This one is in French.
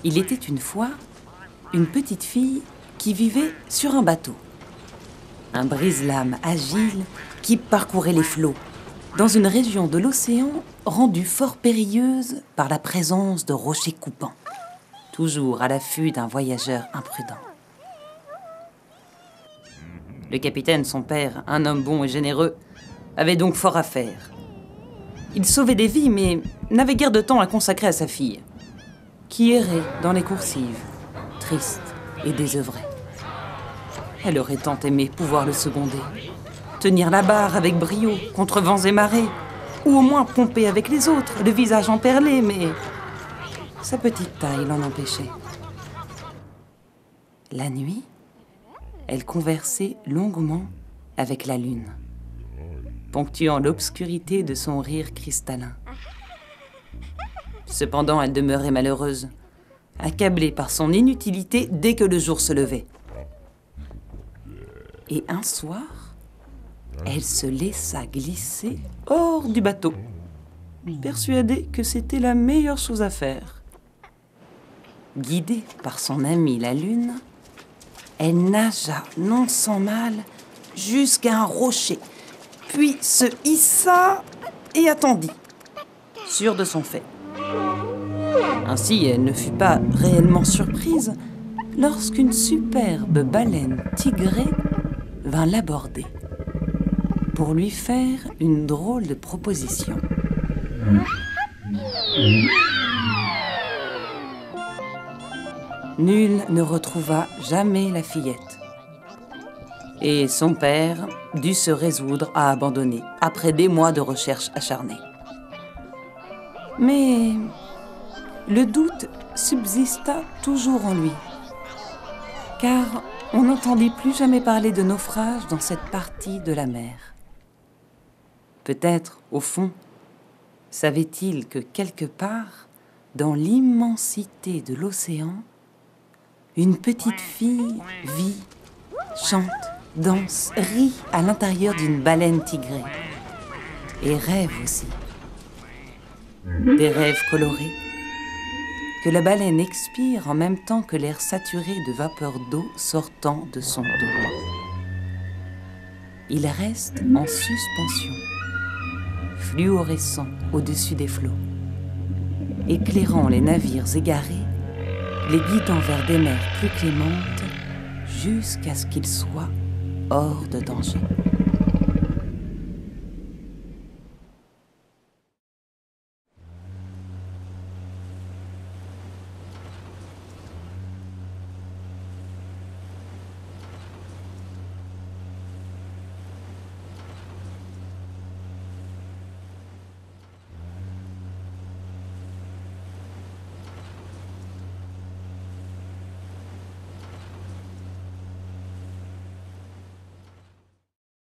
Il était une fois une petite fille qui vivait sur un bateau. Un brise-lames agile qui parcourait les flots, dans une région de l'océan rendue fort périlleuse par la présence de rochers coupants, toujours à l'affût d'un voyageur imprudent. Le capitaine, son père, un homme bon et généreux, avait donc fort à faire. Il sauvait des vies, mais n'avait guère de temps à consacrer à sa fille, qui errait dans les coursives, triste et désœuvrée. Elle aurait tant aimé pouvoir le seconder, tenir la barre avec brio contre vents et marées, ou au moins pomper avec les autres, le visage emperlé, mais sa petite taille l'en empêchait. La nuit, elle conversait longuement avec la lune, ponctuant l'obscurité de son rire cristallin. Cependant, elle demeurait malheureuse, accablée par son inutilité dès que le jour se levait. Et un soir, elle se laissa glisser hors du bateau, persuadée que c'était la meilleure chose à faire. Guidée par son amie la lune, elle nagea non sans mal jusqu'à un rocher, puis se hissa et attendit, sûre de son fait. Ainsi, elle ne fut pas réellement surprise lorsqu'une superbe baleine tigrée vint l'aborder pour lui faire une drôle de proposition. Nul ne retrouva jamais la fillette. Et son père dut se résoudre à abandonner après des mois de recherches acharnées. Mais le doute subsista toujours en lui, car on n'entendit plus jamais parler de naufrage dans cette partie de la mer. Peut-être, au fond, savait-il que quelque part, dans l'immensité de l'océan, une petite fille vit, chante, danse, rit à l'intérieur d'une baleine tigrée. Et rêve aussi. Des rêves colorés, que la baleine expire en même temps que l'air saturé de vapeur d'eau sortant de son dos. Il reste en suspension, fluorescent au-dessus des flots, éclairant les navires égarés, les guidant vers des mers plus clémentes, jusqu'à ce qu'ils soient hors de danger.